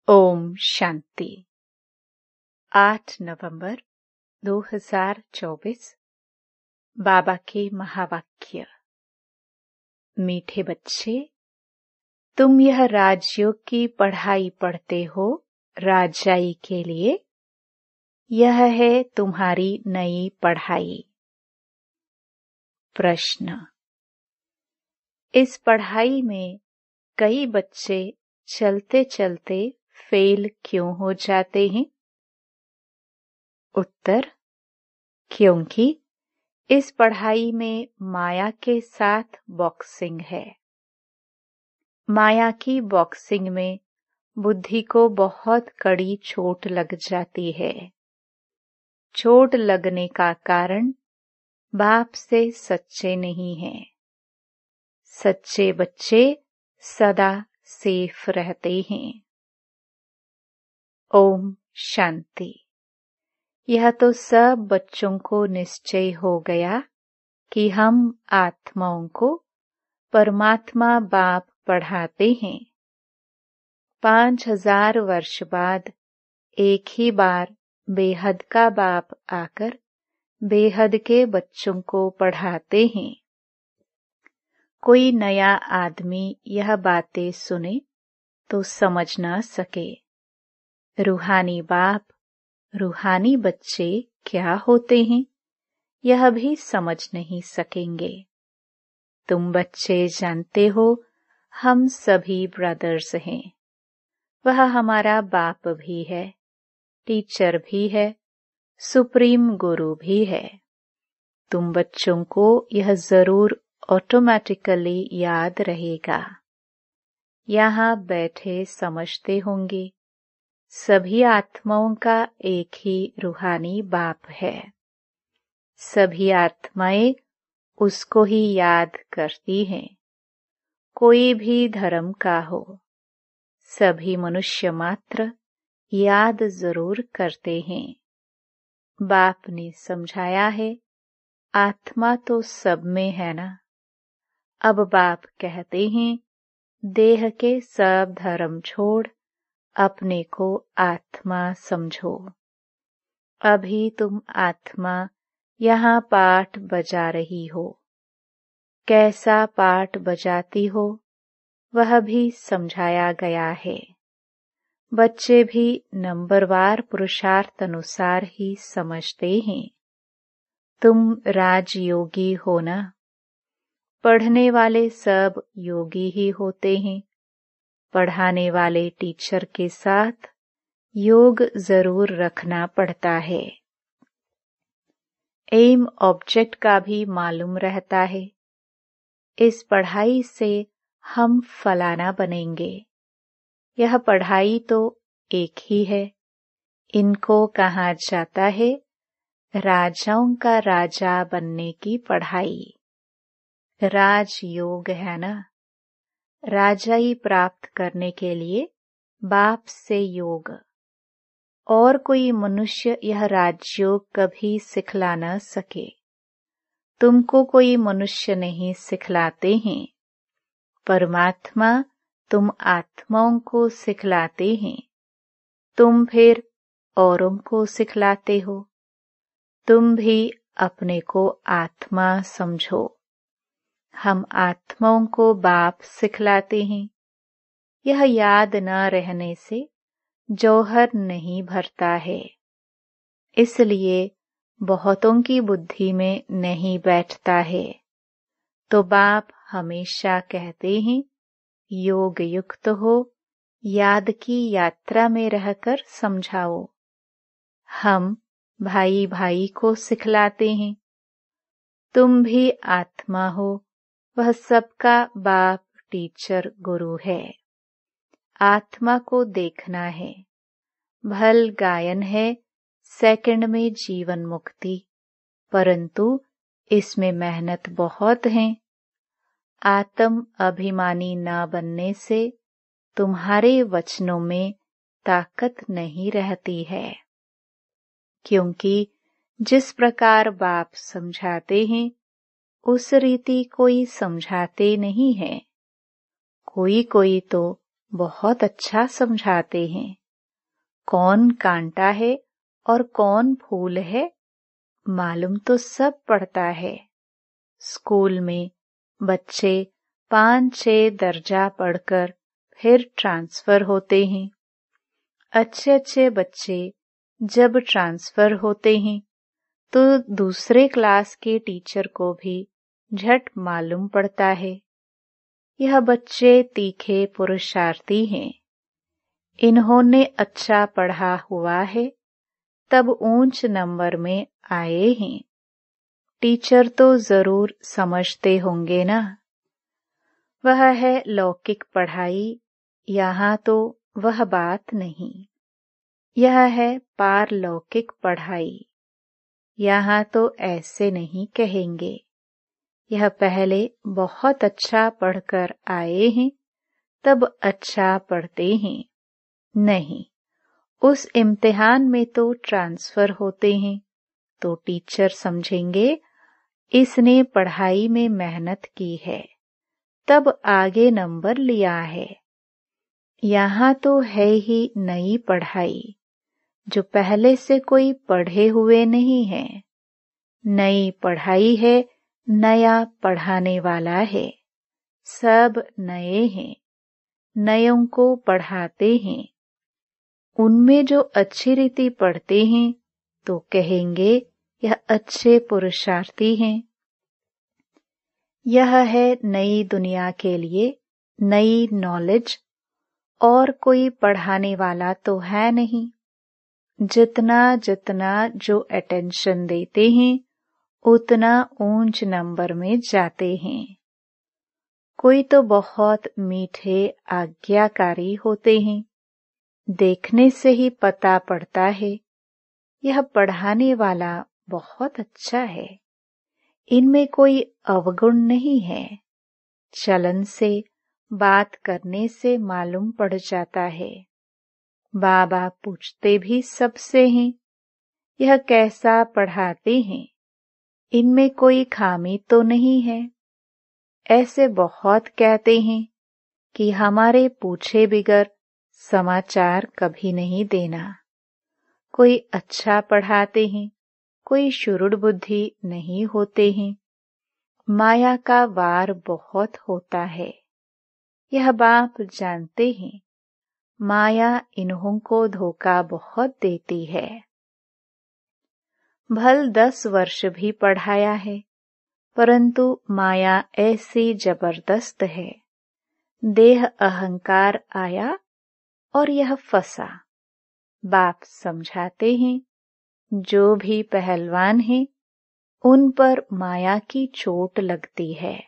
ओम शांति। 8 नवंबर 2024। बाबा के महावाक्य। मीठे बच्चे, तुम यह राजयोग की पढ़ाई पढ़ते हो राजाई के लिए। यह है तुम्हारी नई पढ़ाई। प्रश्न। इस पढ़ाई में कई बच्चे चलते चलते फेल क्यों हो जाते हैं? उत्तर। क्योंकि इस पढ़ाई में माया के साथ बॉक्सिंग है। माया की बॉक्सिंग में बुद्धि को बहुत कड़ी चोट लग जाती है। चोट लगने का कारण बाप से सच्चे नहीं हैं। सच्चे बच्चे सदा सेफ रहते हैं। ओम शांति। यह तो सब बच्चों को निश्चय हो गया कि हम आत्माओं को परमात्मा बाप पढ़ाते हैं। 5000 वर्ष बाद एक ही बार बेहद का बाप आकर बेहद के बच्चों को पढ़ाते हैं। कोई नया आदमी यह बातें सुने तो समझ ना सके। रूहानी बाप, रूहानी बच्चे क्या होते हैं यह भी समझ नहीं सकेंगे। तुम बच्चे जानते हो हम सभी ब्रदर्स हैं। वह हमारा बाप भी है, टीचर भी है, सुप्रीम गुरु भी है। तुम बच्चों को यह जरूर ऑटोमेटिकली याद रहेगा। यहाँ बैठे समझते होंगे सभी आत्माओं का एक ही रूहानी बाप है। सभी आत्माएं उसको ही याद करती हैं। कोई भी धर्म का हो, सभी मनुष्य मात्र याद जरूर करते हैं। बाप ने समझाया है आत्मा तो सब में है ना। अब बाप कहते हैं देह के सब धर्म छोड़ अपने को आत्मा समझो। अभी तुम आत्मा यहाँ पाठ बजा रही हो। कैसा पाठ बजाती हो वह भी समझाया गया है। बच्चे भी नंबरवार पुरुषार्थ अनुसार ही समझते हैं। तुम राजयोगी हो ना। पढ़ने वाले सब योगी ही होते हैं। पढ़ाने वाले टीचर के साथ योग जरूर रखना पड़ता है। एम ऑब्जेक्ट का भी मालूम रहता है। इस पढ़ाई से हम फलाना बनेंगे। यह पढ़ाई तो एक ही है। इनको कहा जाता है राजाओं का राजा बनने की पढ़ाई। राजयोग है ना। राजाई प्राप्त करने के लिए बाप से योग। और कोई मनुष्य यह राजयोग कभी सिखला न सके। तुमको कोई मनुष्य नहीं सिखलाते हैं। परमात्मा तुम आत्माओं को सिखलाते हैं। तुम फिर औरों को सिखलाते हो। तुम भी अपने को आत्मा समझो। हम आत्माओं को बाप सिखलाते हैं। यह याद न रहने से जौहर नहीं भरता है। इसलिए बहुतों की बुद्धि में नहीं बैठता है। तो बाप हमेशा कहते हैं योग युक्त हो, याद की यात्रा में रहकर समझाओ। हम भाई भाई को सिखलाते हैं। तुम भी आत्मा हो, वह सबका बाप टीचर गुरु है। आत्मा को देखना है। भल गायन है सेकंड में जीवन मुक्ति, परंतु इसमें मेहनत बहुत है। आत्म अभिमानी न बनने से तुम्हारे वचनों में ताकत नहीं रहती है। क्योंकि जिस प्रकार बाप समझाते हैं उस रीति कोई समझाते नहीं है। कोई कोई तो बहुत अच्छा समझाते हैं। कौन कांटा है और कौन फूल है मालूम तो सब पड़ता है। स्कूल में बच्चे 5-6 दर्जा पढ़कर फिर ट्रांसफर होते हैं। अच्छे अच्छे बच्चे जब ट्रांसफर होते हैं तो दूसरे क्लास के टीचर को भी झट मालूम पड़ता है। यह बच्चे तीखे पुरुषार्थी हैं। इन्होंने अच्छा पढ़ा हुआ है, तब ऊंच नंबर में आए हैं। टीचर तो जरूर समझते होंगे ना। वह है लौकिक पढ़ाई, यहाँ तो वह बात नहीं। यह है पारलौकिक पढ़ाई। यहाँ तो ऐसे नहीं कहेंगे। यह पहले बहुत अच्छा पढ़कर आए हैं, तब अच्छा पढ़ते हैं। नहीं, उस इम्तिहान में तो ट्रांसफर होते हैं, तो टीचर समझेंगे इसने पढ़ाई में मेहनत की है, तब आगे नंबर लिया है। यहाँ तो है ही नई पढ़ाई, जो पहले से कोई पढ़े हुए नहीं है। नई पढ़ाई है, नया पढ़ाने वाला है। सब नए हैं, नयों को पढ़ाते हैं। उनमें जो अच्छी रीति पढ़ते हैं तो कहेंगे यह अच्छे पुरुषार्थी हैं। यह है नई दुनिया के लिए नई नॉलेज, और कोई पढ़ाने वाला तो है नहीं। जितना जितना जो अटेंशन देते हैं उतना ऊंच नंबर में जाते हैं। कोई तो बहुत मीठे आज्ञाकारी होते हैं, देखने से ही पता पड़ता है यह पढ़ाने वाला बहुत अच्छा है। इनमें कोई अवगुण नहीं है। चलन से, बात करने से मालूम पड़ जाता है। बाबा पूछते भी सबसे हैं, यह कैसा पढ़ाते हैं, इनमें कोई खामी तो नहीं है। ऐसे बहुत कहते हैं कि हमारे पूछे बिगर समाचार कभी नहीं देना। कोई अच्छा पढ़ाते हैं, कोई शुरुड़ बुद्धि नहीं होते हैं। माया का वार बहुत होता है, यह बाप जानते हैं। माया इन्हों को धोखा बहुत देती है। भल 10 वर्ष भी पढ़ाया है, परंतु माया ऐसी जबरदस्त है। देह अहंकार आया और यह फंसा। बाप समझाते हैं, जो भी पहलवान हैं उन पर माया की चोट लगती है।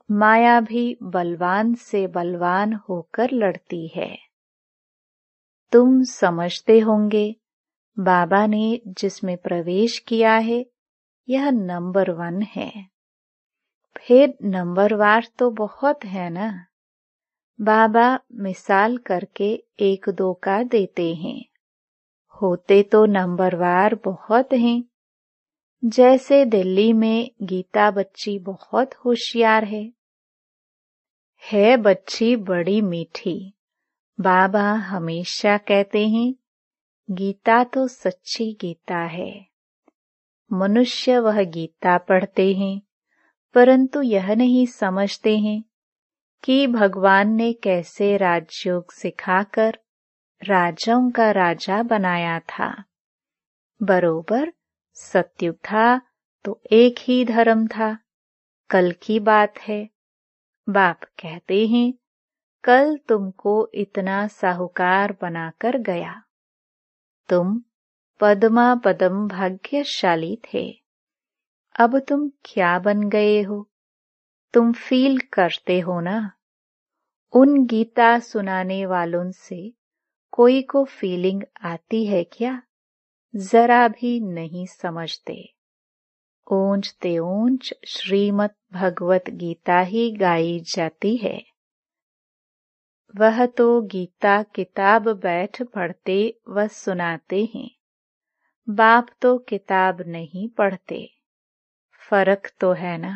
माया भी बलवान से बलवान होकर लड़ती है। तुम समझते होंगे, बाबा ने जिसमें प्रवेश किया है यह नंबर 1 है। फिर नंबरवार तो बहुत है ना। बाबा मिसाल करके 1-2 का देते हैं, होते तो नंबरवार बहुत हैं। जैसे दिल्ली में गीता बच्ची बहुत होशियार है बच्ची बड़ी मीठी। बाबा हमेशा कहते हैं, गीता तो सच्ची गीता है। मनुष्य वह गीता पढ़ते हैं, परंतु यह नहीं समझते हैं कि भगवान ने कैसे राजयोग सिखाकर राजाओं का राजा बनाया था। बरोबर सत्युग था तो एक ही धर्म था। कल की बात है। बाप कहते हैं, कल तुमको इतना साहूकार बनाकर गया। तुम पद्मा पदम भाग्यशाली थे। अब तुम क्या बन गए हो, तुम फील करते हो ना। उन गीता सुनाने वालों से कोई को फीलिंग आती है क्या? जरा भी नहीं समझते। ऊंच ते ऊंच श्रीमद् भगवत गीता ही गाई जाती है। वह तो गीता किताब बैठ पढ़ते व सुनाते हैं। बाप तो किताब नहीं पढ़ते। फर्क तो है ना।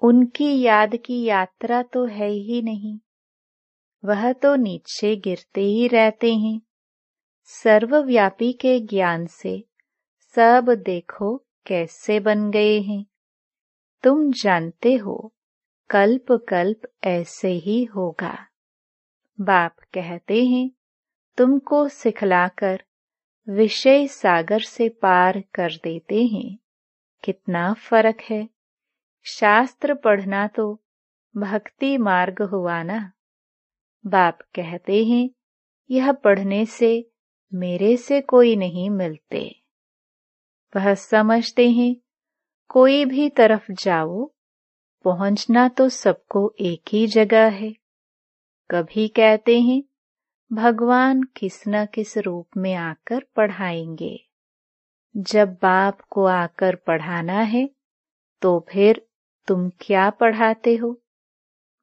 उनकी याद की यात्रा तो है ही नहीं। वह तो नीचे गिरते ही रहते हैं। सर्वव्यापी के ज्ञान से सब देखो कैसे बन गए हैं। तुम जानते हो कल्प कल्प ऐसे ही होगा। बाप कहते हैं तुमको सिखलाकर विषय सागर से पार कर देते हैं। कितना फर्क है। शास्त्र पढ़ना तो भक्ति मार्ग हुआ ना। बाप कहते हैं यह पढ़ने से मेरे से कोई नहीं मिलते। वह समझते हैं कोई भी तरफ जाओ पहुंचना तो सबको एक ही जगह है। कभी कहते हैं भगवान किस न किस रूप में आकर पढ़ाएंगे। जब बाप को आकर पढ़ाना है तो फिर तुम क्या पढ़ाते हो।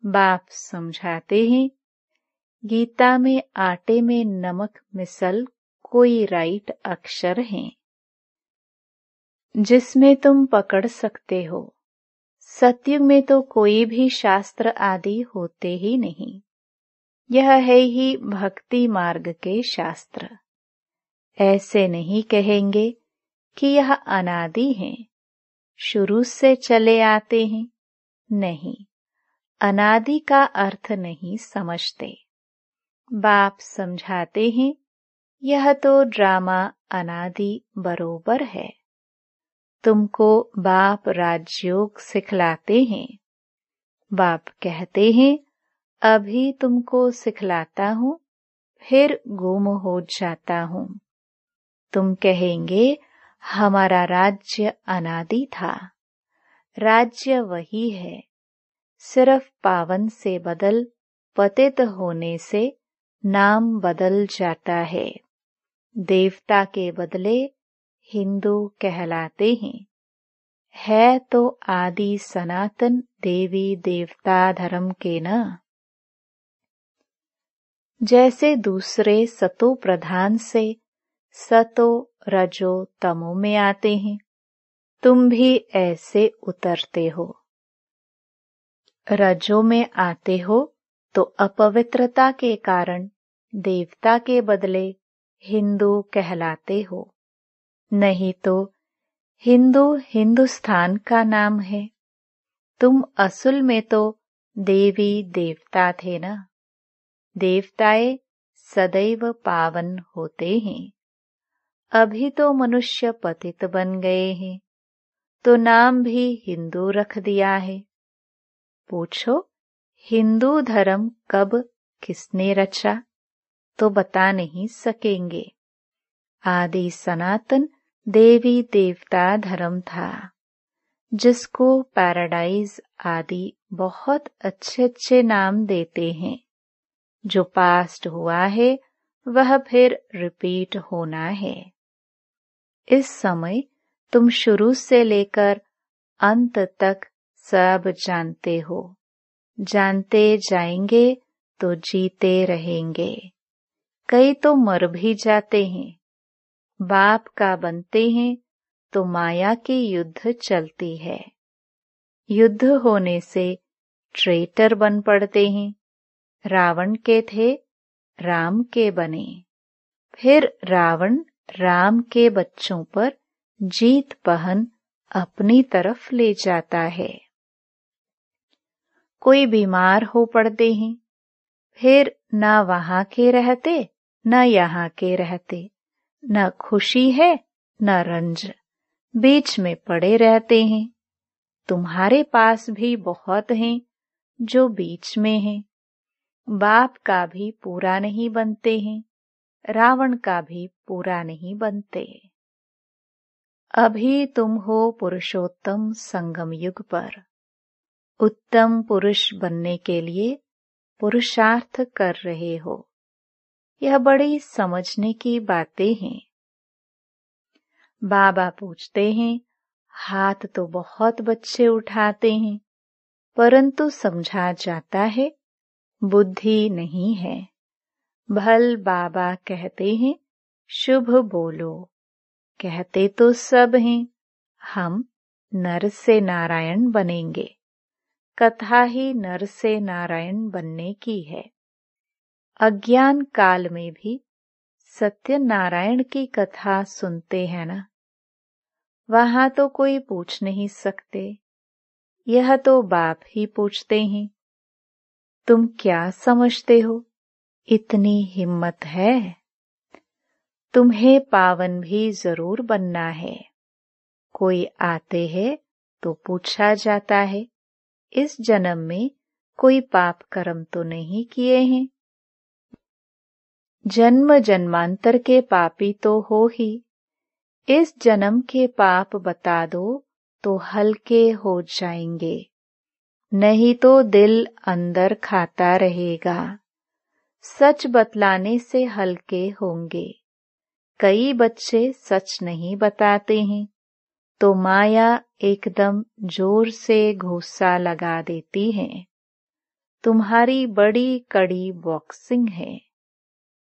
बाप समझाते हैं गीता में आटे में नमक मिसल कोई राइट अक्षर हैं जिसमें तुम पकड़ सकते हो। सत्युग में तो कोई भी शास्त्र आदि होते ही नहीं। यह है ही भक्ति मार्ग के शास्त्र। ऐसे नहीं कहेंगे कि यह अनादि हैं, शुरू से चले आते हैं। नहीं, अनादि का अर्थ नहीं समझते। बाप समझाते हैं यह तो ड्रामा अनादि बरोबर है। तुमको बाप राजयोग सिखलाते हैं। बाप कहते हैं अभी तुमको सिखलाता हूँ फिर गुम हो जाता हूँ। तुम कहेंगे हमारा राज्य अनादि था। राज्य वही है, सिर्फ पावन से बदल पतित होने से नाम बदल जाता है। देवता के बदले हिंदू कहलाते हैं। है तो आदि सनातन देवी देवता धर्म के न। जैसे दूसरे सतो प्रधान से सतो रजो तमो में आते हैं, तुम भी ऐसे उतरते हो। रजो में आते हो तो अपवित्रता के कारण देवता के बदले हिंदू कहलाते हो। नहीं तो हिंदू हिंदुस्तान का नाम है। तुम असल में तो देवी देवता थे ना। देवताएं सदैव पावन होते हैं। अभी तो मनुष्य पतित बन गए हैं तो नाम भी हिंदू रख दिया है। पूछो हिंदू धर्म कब किसने रचा तो बता नहीं सकेंगे। आदि सनातन देवी देवता धर्म था जिसको पैराडाइज आदि बहुत अच्छे अच्छे नाम देते हैं। जो पास्ट हुआ है वह फिर रिपीट होना है। इस समय तुम शुरू से लेकर अंत तक सब जानते हो। जानते जाएंगे तो जीते रहेंगे। कई तो मर भी जाते हैं। बाप का बनते हैं तो माया की युद्ध चलती है। युद्ध होने से ट्रेटर बन पड़ते हैं। रावण के थे, राम के बने। फिर रावण राम के बच्चों पर जीत पहन अपनी तरफ ले जाता है। कोई बीमार हो पड़ते हैं, फिर न वहां के रहते न यहाँ के रहते, न खुशी है न रंज, बीच में पड़े रहते हैं। तुम्हारे पास भी बहुत हैं जो बीच में हैं। बाप का भी पूरा नहीं बनते हैं, रावण का भी पूरा नहीं बनते। अभी तुम हो पुरुषोत्तम संगम युग पर। उत्तम पुरुष बनने के लिए पुरुषार्थ कर रहे हो। यह बड़ी समझने की बातें हैं। बाबा पूछते हैं हाथ तो बहुत बच्चे उठाते हैं परंतु समझा जाता है बुद्धि नहीं है। भल बाबा कहते हैं शुभ बोलो। कहते तो सब हैं हम नर से नारायण बनेंगे। कथा ही नर से नारायण बनने की है। अज्ञान काल में भी सत्यनारायण की कथा सुनते हैं ना, वहां तो कोई पूछ नहीं सकते, यह तो बाप ही पूछते हैं, तुम क्या समझते हो, इतनी हिम्मत है? तुम्हें पावन भी जरूर बनना है। कोई आते हैं तो पूछा जाता है, इस जन्म में कोई पाप कर्म तो नहीं किए हैं? जन्म जन्मांतर के पापी तो हो ही, इस जन्म के पाप बता दो तो हल्के हो जाएंगे, नहीं तो दिल अंदर खाता रहेगा। सच बतलाने से हल्के होंगे। कई बच्चे सच नहीं बताते हैं तो माया एकदम जोर से घूंसा लगा देती है। तुम्हारी बड़ी कड़ी बॉक्सिंग है,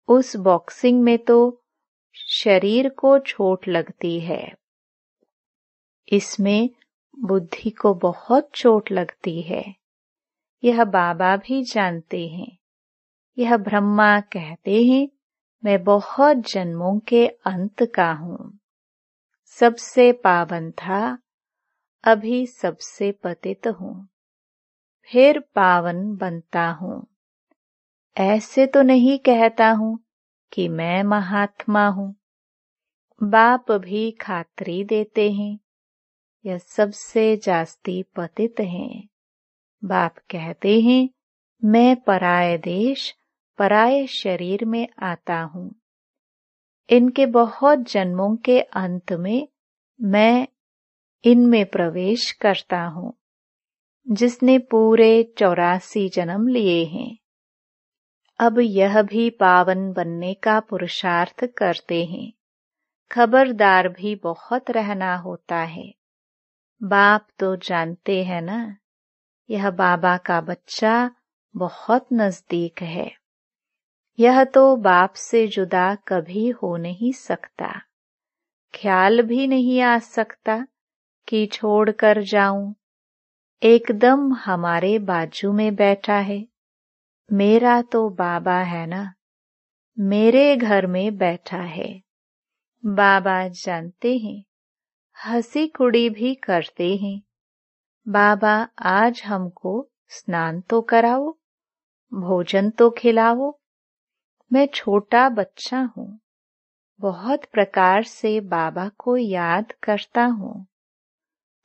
उस बॉक्सिंग में तो शरीर को चोट लगती है, इसमें बुद्धि को बहुत चोट लगती है। यह बाबा भी जानते हैं। यह ब्रह्मा कहते हैं, मैं बहुत जन्मों के अंत का हूँ। सबसे पावन था, अभी सबसे पतित हूँ, फिर पावन बनता हूँ। ऐसे तो नहीं कहता हूँ कि मैं महात्मा हूँ। बाप भी खातरी देते हैं, यह सबसे जास्ती पतित हैं। बाप कहते हैं, मैं पराये देश पराये शरीर में आता हूँ। इनके बहुत जन्मों के अंत में मैं इनमें प्रवेश करता हूँ, जिसने पूरे 84 जन्म लिए हैं। अब यह भी पावन बनने का पुरुषार्थ करते हैं। खबरदार भी बहुत रहना होता है। बाप तो जानते हैं ना, यह बाबा का बच्चा बहुत नजदीक है। यह तो बाप से जुदा कभी हो नहीं सकता। ख्याल भी नहीं आ सकता कि छोड़कर जाऊं। एकदम हमारे बाजू में बैठा है। मेरा तो बाबा है ना, मेरे घर में बैठा है। बाबा जानते हैं, हंसी कुड़ी भी करते हैं। बाबा आज हमको स्नान तो कराओ, भोजन तो खिलाओ। मैं छोटा बच्चा हूँ, बहुत प्रकार से बाबा को याद करता हूँ।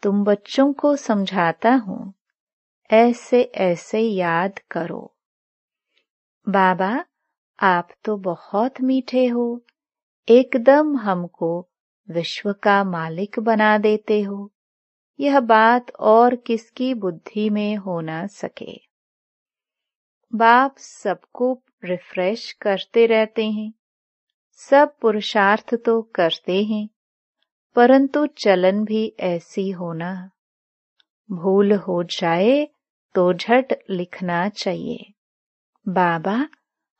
तुम बच्चों को समझाता हूँ, ऐसे ऐसे याद करो। बाबा आप तो बहुत मीठे हो, एकदम हमको विश्व का मालिक बना देते हो। यह बात और किसकी बुद्धि में हो ना सके। बाप सबको रिफ्रेश करते रहते हैं। सब पुरुषार्थ तो करते हैं, परंतु चलन भी ऐसी होना। भूल हो जाए तो झट लिखना चाहिए, बाबा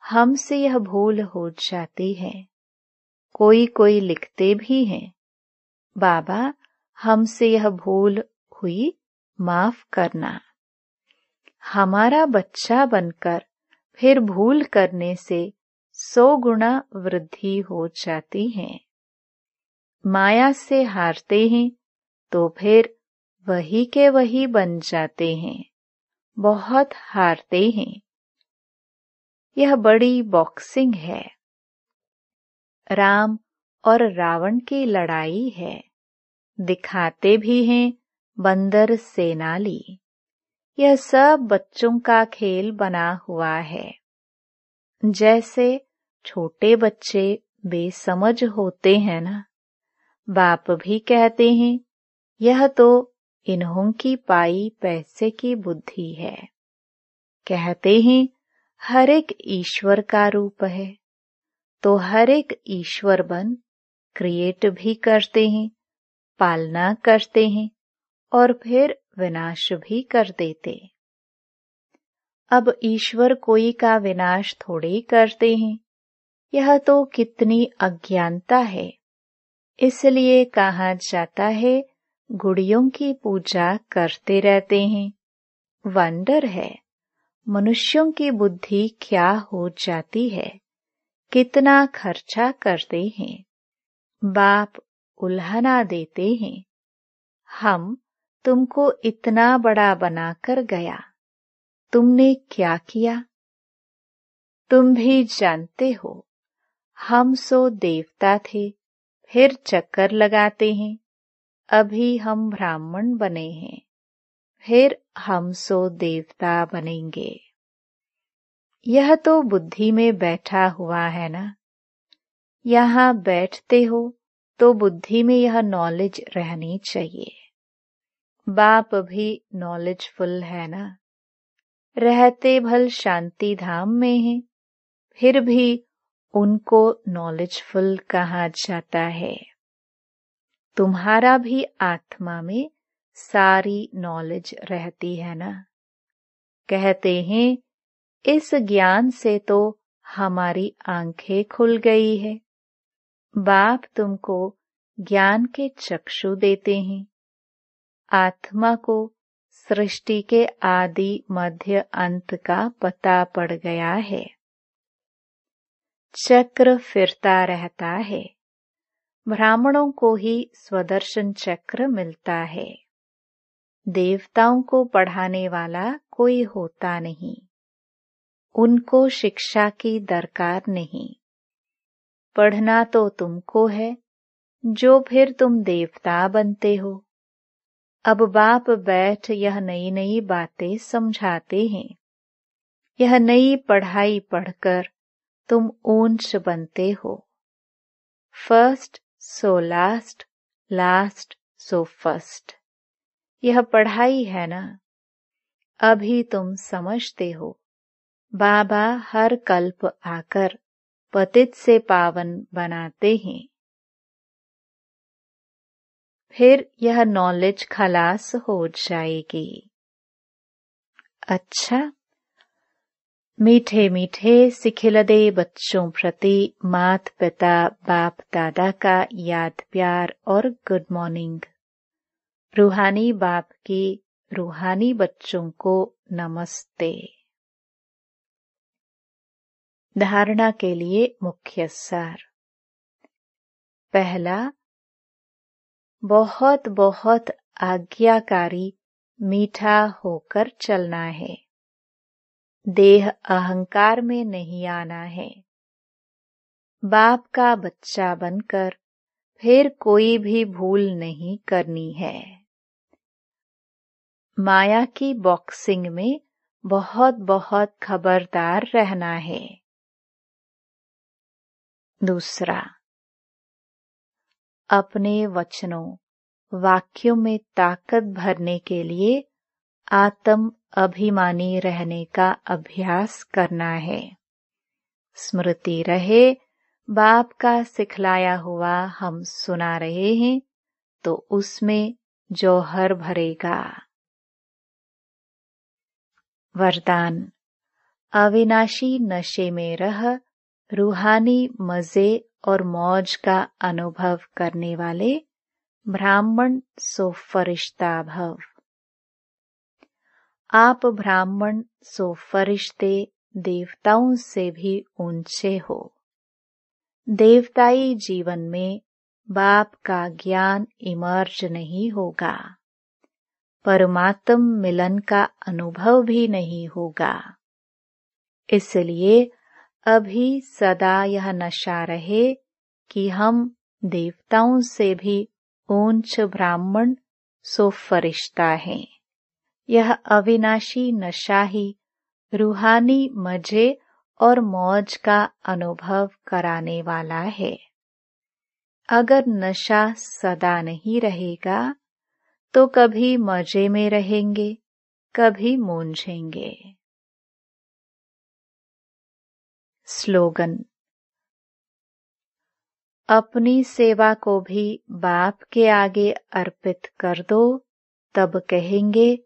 हमसे यह भूल हो जाती है। कोई कोई लिखते भी हैं, बाबा हमसे यह भूल हुई, माफ करना। हमारा बच्चा बनकर फिर भूल करने से 100 गुना वृद्धि हो जाती है। माया से हारते हैं तो फिर वही के वही बन जाते हैं। बहुत हारते हैं। यह बड़ी बॉक्सिंग है। राम और रावण की लड़ाई है। दिखाते भी हैं बंदर सेनाली। यह सब बच्चों का खेल बना हुआ है। जैसे छोटे बच्चे बेसमझ होते हैं ना, बाप भी कहते हैं यह तो इन्हों की पाई पैसे की बुद्धि है। कहते हैं हर एक ईश्वर का रूप है, तो हर एक ईश्वर बन क्रिएट भी करते हैं, पालना करते हैं और फिर विनाश भी कर देते। अब ईश्वर कोई का विनाश थोड़े करते हैं। यह तो कितनी अज्ञानता है। इसलिए कहा जाता है गुड़ियों की पूजा करते रहते हैं। वंडर है, मनुष्यों की बुद्धि क्या हो जाती है, कितना खर्चा करते हैं। बाप उल्हाना देते हैं, हम तुमको इतना बड़ा बनाकर गया, तुमने क्या किया। तुम भी जानते हो, हम सो देवता थे, फिर चक्कर लगाते हैं। अभी हम ब्राह्मण बने हैं, फिर हम सो देवता बनेंगे। यह तो बुद्धि में बैठा हुआ है ना। यहाँ बैठते हो तो बुद्धि में यह नॉलेज रहनी चाहिए। बाप भी नॉलेजफुल है ना। रहते भल शांति धाम में हैं, फिर भी उनको नॉलेजफुल कहा जाता है। तुम्हारा भी आत्मा में सारी नॉलेज रहती है ना। कहते हैं, इस ज्ञान से तो हमारी आंखें खुल गई है। बाप तुमको ज्ञान के चक्षु देते हैं। आत्मा को सृष्टि के आदि मध्य अंत का पता पड़ गया है। चक्र फिरता रहता है। ब्राह्मणों को ही स्वदर्शन चक्र मिलता है। देवताओं को पढ़ाने वाला कोई होता नहीं। उनको शिक्षा की दरकार नहीं। पढ़ना तो तुमको है, जो फिर तुम देवता बनते हो। अब बाप बैठ यह नई नई बातें समझाते हैं। यह नई पढ़ाई पढ़कर तुम ऊंच बनते हो। First so last, last so first. यह पढ़ाई है ना। अभी तुम समझते हो, बाबा हर कल्प आकर पतित से पावन बनाते हैं। फिर यह नॉलेज खलास हो जाएगी। अच्छा, मीठे मीठे सिखिलदे बच्चों प्रति मात पिता बाप दादा का याद प्यार और गुड मॉर्निंग। रूहानी बाप की रूहानी बच्चों को नमस्ते। धारणा के लिए मुख्य सार। पहला, बहुत बहुत आज्ञाकारी मीठा होकर चलना है। देह अहंकार में नहीं आना है। बाप का बच्चा बनकर फिर कोई भी भूल नहीं करनी है। माया की बॉक्सिंग में बहुत बहुत खबरदार रहना है। दूसरा, अपने वचनों वाक्यों में ताकत भरने के लिए आत्म अभिमानी रहने का अभ्यास करना है। स्मृति रहे, बाप का सिखलाया हुआ हम सुना रहे हैं, तो उसमें जौहर भरेगा। वरदान, अविनाशी नशे में रह रूहानी मजे और मौज का अनुभव करने वाले ब्राह्मण सो फरिश्ता भव। आप ब्राह्मण सो फरिश्ते देवताओं से भी ऊंचे हो। देवताई जीवन में बाप का ज्ञान इमर्ज नहीं होगा। परमात्म मिलन का अनुभव भी नहीं होगा। इसलिए अभी सदा यह नशा रहे कि हम देवताओं से भी ऊंच ब्राह्मण सो फरिश्ता हैं। यह अविनाशी नशा ही रूहानी मजे और मौज का अनुभव कराने वाला है। अगर नशा सदा नहीं रहेगा तो कभी मजे में रहेंगे, कभी मूंझेंगे। स्लोगन, अपनी सेवा को भी बाप के आगे अर्पित कर दो, तब कहेंगे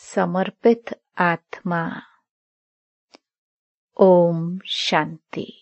समर्पित आत्मा। ओम शांति।